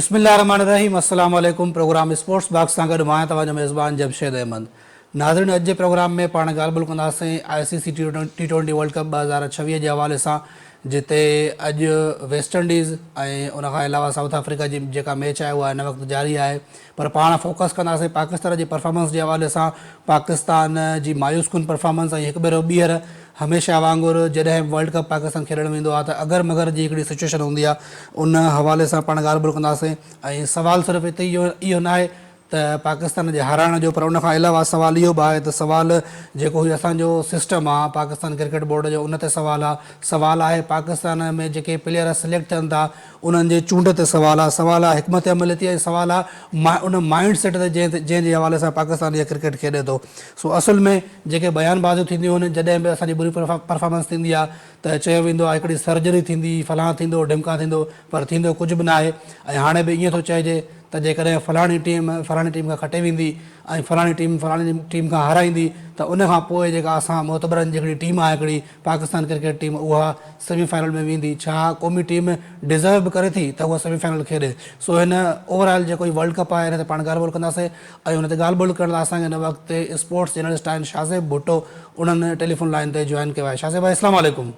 बिस्मिल्लाहिर्रहमानिर्रहीम। अस्सलाम वालेकुम। प्रोग्राम स्पोर्ट्स बॉक्स सां गॾु मां तव्हांजो मेज़बान जमशेद अहमद। नाज़रीन, अॼु जे प्रोग्राम में पाण ॻाल्हि ॿोल कंदासीं ICC T20 वर्ल्ड कप 2026 जे हवाले सां, जिते अॼु वेस्ट इंडीज़ ऐं उन खां अलावा साउथ अफ्रीका जी जेका मैच आहे उहा हिन वक़्तु जारी आहे। पर पाण फोकस कंदासीं पाकिस्तान जी परफॉर्मेंस जे हवाले सां। पाकिस्तान जी मायूस कुन परफॉर्मेंस ऐं हिकु भेरो ॿीहर हमेशह वांगुरु जॾहिं वर्ल्ड कप पाकिस्तान खेॾणु वेंदो आहे त अगर मगर जी हिकिड़ी सिचुएशन हूंदी आहे, उन हवाले सां पाण ॻाल्हि ॿोल कंदासीं। ऐं सवालु सिर्फ़ु हिते इहो न आहे त पाकिस्तान जे हाराइण जो, पर उन खां अलावा सवाल इहो बि आहे त सवाल जेको असांजो सिस्टम आहे पाकिस्तान क्रिकेट बोर्ड जो, उन ते सवाल आहे पाकिस्तान में जेके प्लेयर सिलेक्ट थियनि था उन्हनि जे चूंड ते सवाल आहे हिकमत अमल ते, ऐं सवाल आहे उन माइंड सेट ते जंहिंजे हवाले सां पाकिस्तान इहा क्रिकेट खेॾे थो। सो असल में जेके बयानबाज़ियूं थींदियूं आहिनि जॾहिं बि असांजी बुरी परफॉर्मेंस थींदी आहे त चयो वेंदो आहे हिकिड़ी सर्जरी थींदी, फलां थींदो, ढिमका थींदो, पर थींदो कुझु बि न आहे। ऐं हाणे बि ईअं थो चइजे त जेकॾहिं फलाणी टीम खां खटे वेंदी ऐं फलाणी टीम खां हाराईंदी त उन खां पोइ जेका असां मोतबरनि जी हिकिड़ी टीम आहे, हिकिड़ी पाकिस्तान क्रिकेट टीम, उहा सेमीफाइनल में वेंदी। छा क़ौमी टीम डिज़र्व बि करे थी त उहा सेमीफाइनल खेॾे? सो हिन ओवरऑल जेको ई वर्ल्ड कप आहे हिन ते पाण ॻाल्हि ॿोल कंदासीं। ऐं हुन ते ॻाल्हि ॿोल करण लाइ असांखे हिन वक़्तु स्पोर्ट्स जर्नलिस्ट आहिनि शाज़ेब भुट्टो, उन्हनि टेलीफोन लाइन ते जॉइन कयो आहे। शाज़ेब भाई अस्सलाम वालेकुम।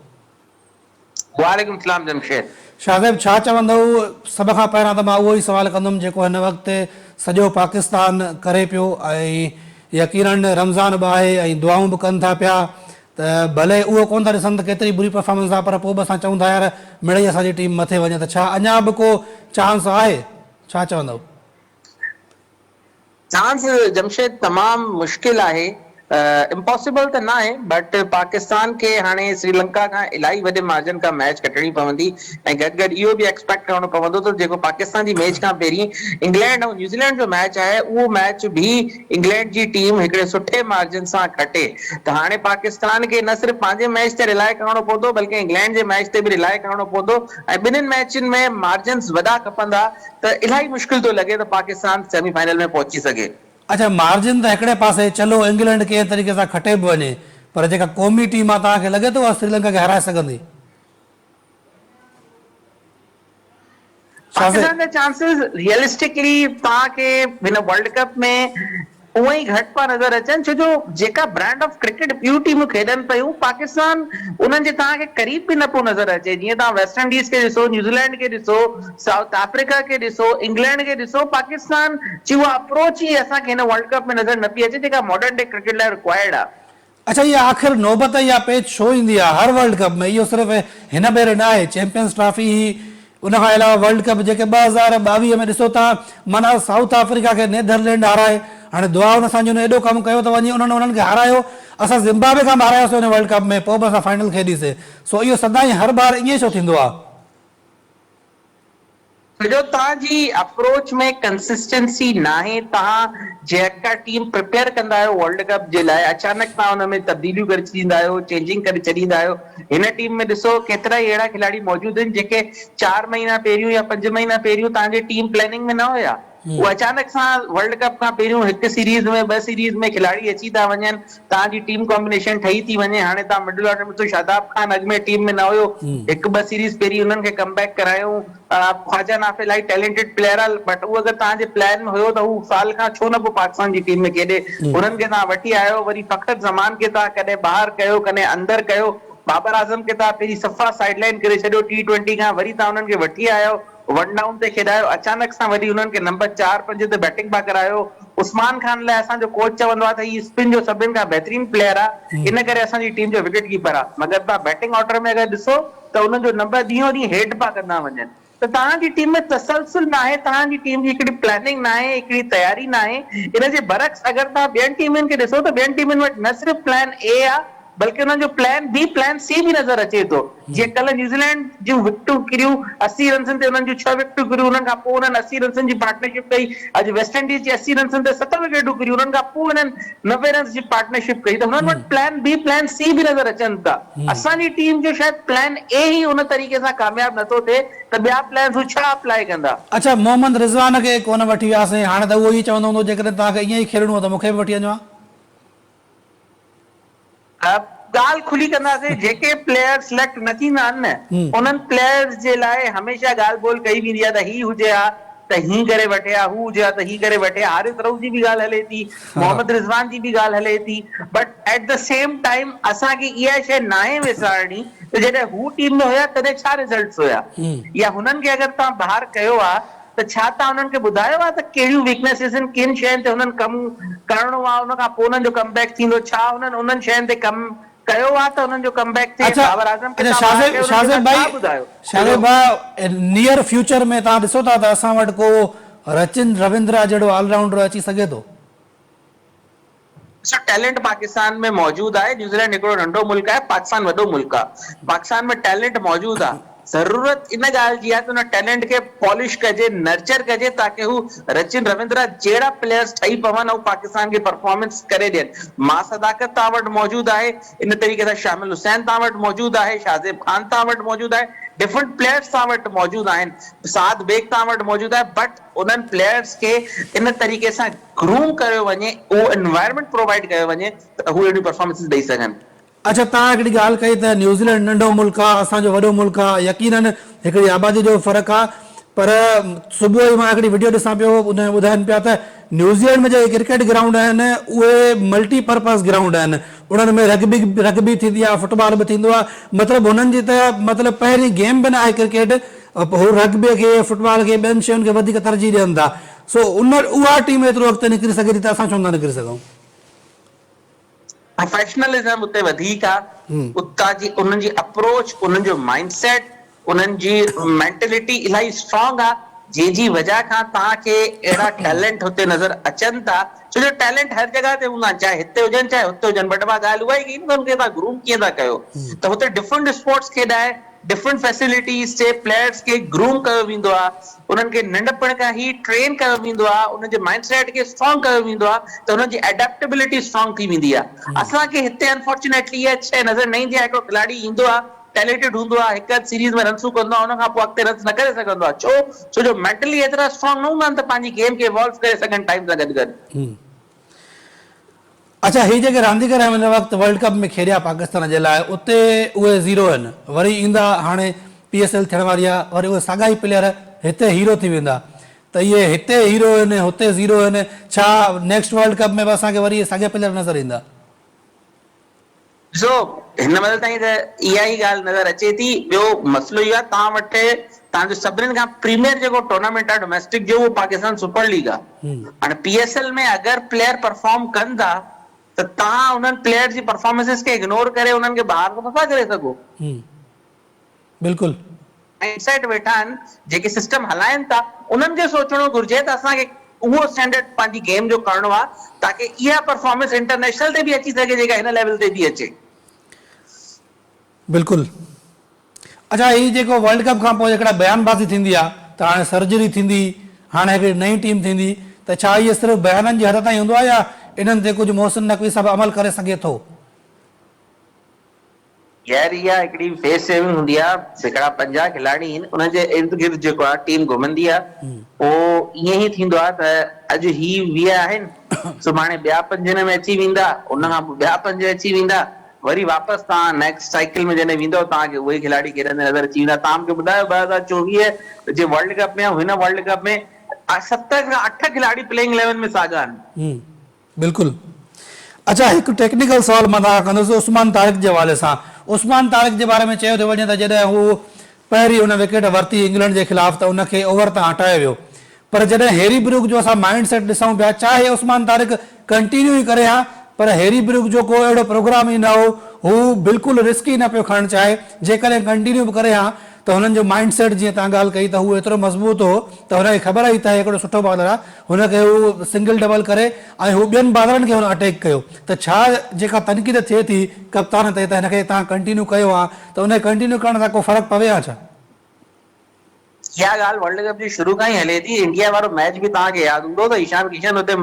वालेकुम सलाम जमशेद। शाज़ेब, छा चवंदव? सभ खां पहिरां त मां उहो ई सवाल कंदुमि जेको हिन वक़्तु सॼो पाकिस्तान करे पियो, ऐं यकीनन रमज़ान बि आहे ऐं दुआऊं बि कनि था पिया, त भले उहो कोन था ॾिसनि त केतिरी बुरी परफॉर्मेंस आहे, पर पोइ बि असां चऊं था यार मिड़ई असांजी टीम मथे वञे, त छा अञा बि को चांस आहे? छा चवंदव? चांस जमशेद तमाम मुश्किल आहे, इम्पॉसिबल त न आहे, बट पाकिस्तान के हाणे श्रीलंका खां इलाही वॾे मार्जिन खां मैच खटणी पवंदी। ऐं गॾु गॾु इहो बि एक्सपेक्ट करणो पवंदो त जेको पाकिस्तान जी मैच खां पहिरीं इंग्लैंड ऐं न्यूज़ीलैंड जो मैच आहे, उहो मैच बि इंग्लैंड जी टीम हिकिड़े सुठे मार्जिन सां खटे। त हाणे पाकिस्तान खे न सिर्फ़ु पंहिंजे मैच ते रिलाए करणो पवंदो, बल्कि इंग्लैंड जे मैच ते बि रिलाए करणो पवंदो, ऐं ॿिन्हिनि मैचनि में मार्जिन्स वॾा खपंदा, त इलाही मुश्किल थो लॻे त पाकिस्तान सेमीफाइनल में पहुची सघे। अच्छा, मार्जिन त हिकिड़े पासे, चलो इंग्लैंड कंहिं तरीक़े सां खटे बि वञे, पर जेका क़ौमी टीम आहे तव्हांखे लॻे थो उहा श्रीलंका खे हाराए सघंदी? पाकिस्तान जा चांसेस रियलिस्टिकली तव्हांखे हिन वर्ल्ड कप में उहे ई घटि पिया नज़र अचनि, छो जो जेका ब्रांड ऑफ क्रिकेट ॿियूं टीमूं खेॾनि पयूं, पाकिस्तान उन्हनि जे तव्हांखे करीब बि न पियो नज़र अचे। जीअं तव्हां वेस्ट इंडीज खे ॾिसो, न्यूज़ीलैंड खे ॾिसो, साउथ अफ्रीका खे ॾिसो, इंग्लैंड खे ॾिसो, पाकिस्तान जी उहा अप्रोच ई असांखे हिन वर्ल्ड कप में नज़र न पई अचे जेका मॉडर्न डे क्रिकेट लाइ रिक्वायर्ड आहे। अच्छा, इहा आख़िर नौबत इहा पेच छो ईंदी आहे हर वर्ल्ड कप में? इहो सिर्फ़ु हिन भेरे न आहे, चैंपियंस ट्रॉफी ही, उन खां अलावा वर्ल्ड कप जेके 2022 में ॾिसो था, माना साउथ अफ्रीका खे नीदरलैंड हाराए, हाणे दुआउनि असांजो एॾो कमु कयो त वञी उन्हनि खे हारायो। असां ज़िम्बाब्वे खां हारायोसीं हुन वर्ल्ड कप में, पोइ बि असां फाइनल खेॾीसीं। सो इहो सदाईं हर बार ईअं छो थींदो आहे? जो तव्हांजी अप्रोच में कंसिस्टेंसी न आहे, तव्हां जेका टीम प्रिपेयर कंदा आहियो वर्ल्ड कप जे लाइ, अचानक तव्हां हुन में तब्दीलियूं करे छॾींदा आहियो, चेंजिंग करे छॾींदा आहियो। हिन टीम में ॾिसो केतिरा ई अहिड़ा खिलाड़ी मौजूद आहिनि जेके 4 महीना पहिरियों या 5 महीना पहिरियों तव्हांजे टीम प्लानिंग में न हुया। वो अचानक सां वर्ल्ड कप खां पहिरियों हिकु सीरीज में 2 सीरीज में खिलाड़ी अची था वञनि, तव्हांजी टीम कॉम्बिनेशन ठही थी वञे। हाणे तव्हां मिडल ऑर्डर में शादाब खान अॻु में टीम में न हुयो, 1-2 सीरीज पहिरीं हुननि खे कम बैक करायूं। ख्वाजा नाफे इलाही टैलेंटेड प्लेयर आहे, बट उहो अगरि तव्हांजे प्लान में हुयो त हू साल खां छो न पोइ पाकिस्तान जी टीम में खेॾे, हुननि खे तव्हां वठी आयो। वरी फ़खर ज़मान खे तव्हां कॾहिं ॿाहिरि कयो, कॾहिं अंदरि कयो, बाबर आज़म खे तव्हां पहिरीं सफ़ा साइडलाइन करे छॾियो T20 खां, वरी तव्हां हुननि खे वठी आयो, 1 डाउन ते खेॾायो, अचानक सां वरी हुननि खे नंबर 4-5 ते बैटिंग पा करायो। उस्मान खान लाइ असांजो कोच चवंदो आहे त ही स्पिन जो सभिनि खां बहितरीन प्लेयर आहे, इन करे असांजी टीम जो विकेट कीपर आहे, मगर तव्हां बैटिंग ऑर्डर में अगरि ॾिसो त हुनजो नंबर ॾींहों ॾींहुं हेठि पा कंदा वञनि। त तव्हांजी टीम में तसलसल न आहे, तव्हांजी टीम जी हिकिड़ी प्लानिंग न आहे, हिकिड़ी तयारी न आहे। इन जे बरक्स अगरि तव्हां ॿियनि टीमुनि खे ॾिसो त ॿियनि टीमुनि वटि न सिर्फ़ु प्लान ए आहे, बल्कि हुननि जो प्लान बी, प्लान सी भी नज़र अचे थो। जीअं कल न्यूज़ीलैंड जूं विकेटूं किरियूं 80 रननि ते, हुननि जूं 6 विकेटूं किरियूं, हुननि खां पोइ हुननि 80 रननि जी पार्टनरशिप कई। अॼु वेस्ट इंडीज जी 80 रननि ते 7 विकेटूं किरियूं, हुननि खां पोइ हुननि 90 रन जी पार्टनरशिप कई। त हुननि वटि प्लान बी, प्लान सी भी नज़र अचनि था। असांजी टीम जो शायदि प्लान ए ही उन तरीक़े सां कामयाब नथो थिए, त ॿिया प्लान हू छा अप्लाई कंदा? अच्छा, मोहम्मद रिज़वान खे कोन वठी वियासीं, हाणे त उहो ई चवंदो हूंदो जेकॾहिं तव्हांखे ईअं ई खेॾणो आहे त मूंखे बि वठी वञो। ॻाल्हि खुली कंदासीं, जेके प्लेयर सिलेक्ट न थींदा आहिनि न, उन्हनि प्लेयर्स जे लाइ हमेशह ॻाल्हि ॿोल कई वेंदी आहे त ही हुजे हा, त ही करे वठे हा, हू हुजे हा त ही करे वठे, हारिस रऊफ जी बि ॻाल्हि हले थी, मोहम्मद रिज़वान जी बि ॻाल्हि हले थी, but at the same time असांखे इहा शइ नाहे विसारणी त जॾहिं हू टीम में हुया तॾहिं छा रिज़ल्ट्स हुया, या हुननि खे अगरि तव्हां ॿाहिरि कयो आहे त छा तव्हां हुननि खे ॿुधायो आहे त कहिड़ियूं वीकनेसिस आहिनि, किन शयुनि ते हुननि कमु करणो आहे, उन खां पोइ हुननि जो कमबैक थींदो, छा हुननि उन्हनि शयुनि ते कमु कयो आहे त हुननि जो कमबैक थिए। अच्छा बाबर आज़म खे अच्छा तव्हां ॿाहिरि कयो, हुननि खे शाज़िब तव्हां भाई, छा ॿुधायो? शाज़िब भाई नियर फ्यूचर में तव्हां ॾिसो था त असां वटि को रचिन रविंद्रा जहिड़ो ऑलराउंडर अची सघे थो? टैलेंट पाकिस्तान में मौजूद है, न्यूजीलैंड हिकिड़ो नंढो मुल्क है, पाकिस्तान वॾो मुल्क आहे, पाकिस्तान में टैलेंट मौजूद आहे, ज़रूरत इन ॻाल्हि जी आहे त उन टैलेंट खे पॉलिश कजे, नर्चर कजे, ताकि हू रचिन रविंद्रा जहिड़ा प्लेयर्स ठही पवनि ऐं पाकिस्तान खे परफॉर्मेंस करे ॾियनि। मां सदाकत तव्हां वटि मौजूद आहे, इन तरीक़े सां शामिल हुसैन तव्हां वटि मौजूद आहे, शाज़िब खान तव्हां वटि मौजूद आहे, डिफरेंट प्लेयर्स तव्हां वटि मौजूद आहिनि, साद बेग तव्हां वटि मौजूद आहे, बट उन्हनि प्लेयर्स खे इन तरीक़े सां ग्रूम कयो वञे, उहो एनवायरमेंट प्रोवाइड कयो वञे त हू अहिड़ियूं परफॉर्मेंसिस ॾेई सघनि। अच्छा, तव्हां हिकिड़ी ॻाल्हि कई त न्यूज़ीलैंड नंढो मुल्क आहे, असांजो वॾो मुल्क आहे, यकीनन हिकिड़ी आबादी जो फ़र्क़ु आहे, पर सुबुह जो मां हिकिड़ी वीडियो ॾिसां पियो, उन में ॿुधाइनि पिया त न्यूज़ीलैंड में जेके क्रिकेट ग्राउंड आहिनि उहे मल्टीपर्पज़ ग्राउंड आहिनि, उन्हनि में रगबी थींदी आहे, फुटबॉल बि थींदो आहे, मतिलबु हुननि जी त मतिलबु पहिरीं गेम बि न आहे क्रिकेट, हू रगबी खे, फुटबॉल खे, ॿियनि शयुनि खे वधीक तरजीह ॾियनि था। सो उहा टीम एतिरो अॻिते निकिरी सघे थी त असां छो नथा निकिरी सघूं? प्रोफेशनलिज्म उते वधीक आहे, उतां जी उन्हनि जी अप्रोच, उन्हनि जो माइंडसेट, उन्हनि जी मेंटेलिटी इलाही स्ट्रांग आहे, जंहिंजी वजह खां तव्हांखे अहिड़ा टैलेंट हुते नज़र अचनि था, छो जो टैलेंट हर जगह ते हूंदा आहिनि, चाहे हिते हुजनि चाहे हुते हुजनि, बट मां ॻाल्हि उहा ई कई न, हुनखे तव्हां ग्रूम कीअं था कयो, त हुते डिफरेंट स्पोर्ट्स खेॾाए, डिफरेंट फैसिलिटीज़ ते प्लेयर्स खे ग्रूम कयो वेंदो आहे, उन्हनि खे नंढपण खां ई ट्रेन कयो वेंदो आहे, उनजे माइंडसेट खे स्ट्रांग कयो वेंदो आहे, त हुननि जी एडेप्टेबिलिटी स्ट्रांग थी वेंदी आहे। असांखे हिते अनफॉर्चुनेटली इहा शइ नज़र न ईंदी आहे, हिकिड़ो खिलाड़ी ईंदो आहे, टैलेंटेड हूंदो आहे, हिकु अधु सीरीज़ में रन्सूं कंदो आहे, हुन खां पोइ अॻिते रन्स न करे सघंदो आहे, छो जो मेंटली एतिरा स्ट्रांग न हूंदा आहिनि त पंहिंजी गेम खे इवॉल्व करे सघनि टाइम सां गॾु गॾु। अच्छा, ही जेके रांदीगर हिन वक़्तु वर्ल्ड कप में खेॾिया पाकिस्तान जे लाइ, उते उहे ज़ीरो आहिनि, वरी ईंदा, हाणे PSL थियण वारी आहे, वरी उहे साॻा ई प्लेयर हिते हीरो थी वेंदा, त इहे हिते हीरो आहिनि, हुते ज़ीरो आहिनि, छा नेक्स्ट वर्ल्ड कप में बि असांखे वरी इहे साॻा प्लेयर नज़र ईंदा? ॾिसो, हिन महिल ताईं त इहा ई ॻाल्हि नज़र अचे थी, ॿियो मसइलो इहो आहे, तव्हां वटि तव्हांजो सभिनीनि खां प्रीमियर जेको टूर्नामेंट आहे डोमेस्टिक जो, उहो पाकिस्तान सुपर लीग आहे। हाणे PSL में अगरि प्लेयर परफॉर्म कनि था त तव्हां उन्हनि प्लेयर जी परफॉर्मेंसिस खे इग्नोर करे उन्हनि खे ॿाहिरि त नथा करे सघो। बिल्कुलु माइंडसेट वेठा आहिनि, जेके सिस्टम हलाइनि था, उन्हनि खे सोचणो घुर्जे त असांखे उहो स्टैंडर्ड पंहिंजी गेम जो करणो आहे, ताकि इहा परफॉर्मेंस इंटरनेशनल ते बि अची सघे, जेका हिन लेवल ते बि अचे। बिल्कुलु। अच्छा, ही जेको वर्ल्ड कप खां पोइ हिकिड़ा बयानबाज़ी थींदी आहे, त हाणे सर्जरी थींदी, हाणे हिकिड़ी नई टीम थींदी, त छा इहे सिर्फ़ु बयाननि जी हद ताईं हूंदो आहे, या इन्हनि ते कुझु मोहसिन नक़वी साहब अमल करे सघे थो? यार, इहा हिकिड़ी फेस सेविंग हूंदी आहे, हिकिड़ा 50 खिलाड़ी आहिनि, उन्हनि जे इर्द गिर्द जेको आहे टीम घुमंदी आहे, पोइ ईअं ई थींदो आहे त अॼु ही 20 आहिनि, सुभाणे ॿिया 5 में अची वेंदा, उन खां पोइ ॿिया 5 अची वेंदा, वरी वापसि तव्हां नेक्स्ट साइकिल में जॾहिं वेंदव तव्हांखे उहे खिलाड़ी खेॾंदे नज़र अची वेंदा। तव्हां मूंखे ॿुधायो 2024 जे वर्ल्ड कप में, हिन वर्ल्ड कप में 7 खां 8 खिलाड़ी प्लेइंग 11 में साॻा आहिनि। बिल्कुलु। अच्छा, हिकु टेक्निकल सवाल मां तव्हां कंदुसि उस्मान तारिक जे हवाले सां। उस्मान तारिक जे बारे में चयो थो वञे त जॾहिं हू पहिरीं हुन विकेट वरिती इंग्लैंड जे ख़िलाफ़ त उनखे ओवर तां हटायो वियो, पर जॾहिं हैरी ब्रूक जो असां माइंड सेट ॾिसूं पिया, चाहे उस्मान तारिक कंटिन्यू ई करे हा, पर हैरी ब्रूक जो को अहिड़ो प्रोग्राम ई न हो, हू बिल्कुलु रिस्क ई न पियो खणणु चाहे, जेकॾहिं कंटिन्यू बि करे हा त हुननि जो माइंड सेट जीअं तव्हां ॻाल्हि कई त हू एतिरो मज़बूत हो त हुनखे ख़बर ई त हिकिड़ो सुठो बॉलर आहे, हुनखे हू सिंगल डबल करे ऐं हू ॿियनि बॉलरनि खे हुन अटैक कयो, त छा जेका तनक़ीद थिए थी कप्तान ते त हिनखे तव्हां कंटिन्यू कयो आहे, त उन कंटिन्यू करण सां को फ़र्क़ु पवे हा छा? इहा ॻाल्हि वर्ल्ड कप जी शुरू खां ई हले थी। इंडिया वारो मैच बि तव्हांखे यादि हूंदो त ईशान किशन हुते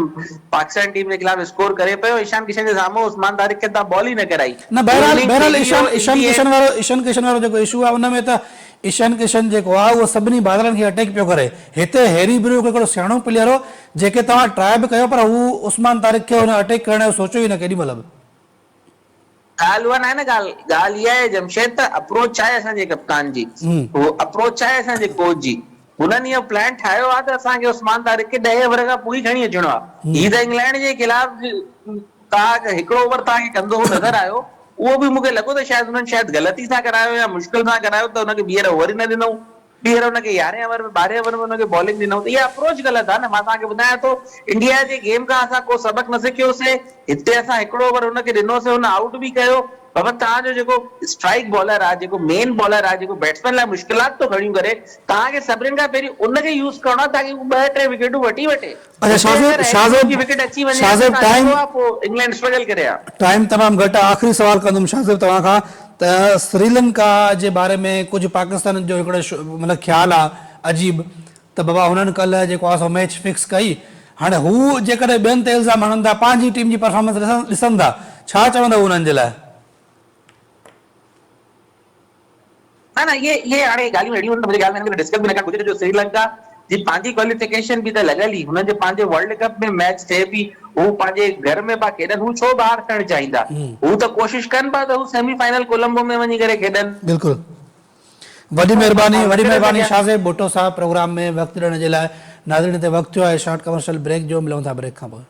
पाकिस्तान टीम जे ख़िलाफ़ स्कोर करे पियो, ईशान किशन जे साम्हूं उस्मान तारिक खे तव्हां बॉल ई न कराई। न, बहरहाल ईशान किशन वारो जेको इशू आहे उन में त ईशान किशन जेको आहे उहो सभिनी बॉलरनि खे अटैक पियो करे। हिते हैरी ब्रूक हिकिड़ो सियाणो प्लेयर हो जेके तव्हां ट्राए बि कयो, पर हू उस्मान तारिक खे हुन अटैक करण जो सोचियो ई न केॾी महिल बि। ॻाल्हि उहा न आहे न, ॻाल्हि इहा आहे जमशेद त अप्रोच आहे असांजे कप्तान जी, उहो अप्रोच आहे असांजे कोच जी। उन्हनि इहो प्लान ठाहियो आहे त असांखे उस्मान तारिक खे 10 ओवर खां पोइ खणी अचिणो आहे। हीअ त इंग्लैंड जे ख़िलाफ़ तव्हां हिकिड़ो ओवर तव्हांखे कंदो नज़र आयो, उहो बि मूंखे लॻो त शायदि हुननि शायदि ग़लती सां करायो या मुश्किल सां करायो त हुनखे ॿीहर ओवर ई न ॾिनऊं। ॿीहर हुनखे 11 ओवर में 12 ओवर में हुनखे बॉलिंग ॾिनऊं। त इहा अप्रोच ग़लति आहे न। मां तव्हांखे ॿुधायां थो, इंडिया जे गेम खां असां को सबक़ न सिखियोसीं। हिते असां हिकिड़ो ओवर हुनखे ॾिनोसीं, हुन आउट बि कयो। बाबा तव्हांजो जेको स्ट्राइक बॉलर आहे, जेको मेन बॉलर आहे, जेको बैट्समैन लाइ मुश्किलात थो खड़ियूं करे, तव्हांखे सभिनीनि खां पहिरीं उनखे यूज़ करणो आहे ताकि हू 2-3 विकेटूं वठी वठे। अच्छा शाहज़ेब विकेट अची वञे शाहज़ेब टाइम पोइ इंग्लैंड स्ट्रगल करे हा। टाइम तमामु घटि आहे। आख़िरी सवाल कंदुमि शाहज़ेब तव्हां खां त श्रीलंका जे बारे में कुझु पाकिस्तान जो हिकिड़ो मतिलबु ख़्यालु आहे अजीब त बाबा हुननि कल्ह जेको आहे सो मैच फिक्स कई। हाणे हू जेकॾहिं ॿियनि ते इल्ज़ाम हणनि था, पंहिंजी टीम जी परफॉर्मेंस ॾिसनि था, छा चवंदव उन्हनि जे लाइ? न ये हाणे ॻाल्हियूं अहिड़ियूं आहिनि, मुंहिंजी ॻाल्हि में डिस्कस बि न करणु घुरिजे। जो श्रीलंका जी पंहिंजी क्वालिफिकेशन बि त लॻल ई, हुननि जे पंहिंजे वर्ल्ड कप में मैच थिए पई, हू पंहिंजे घर में पिया खेॾनि, हू छो ॿाहिरि थियणु चाहींदा? हू त कोशिश कनि पिया त हू सेमीफाइनल कोलंबो में वञी करे खेॾनि। बिल्कुलु, वॾी महिरबानी शाहज़ेब भुट्टो साहब प्रोग्राम में वक़्तु ॾियण जे लाइ। नाज़रीन ते वक़्तु थियो आहे शॉर्ट कमर्शियल ब्रेक जो, मिलूं था ब्रेक खां पोइ।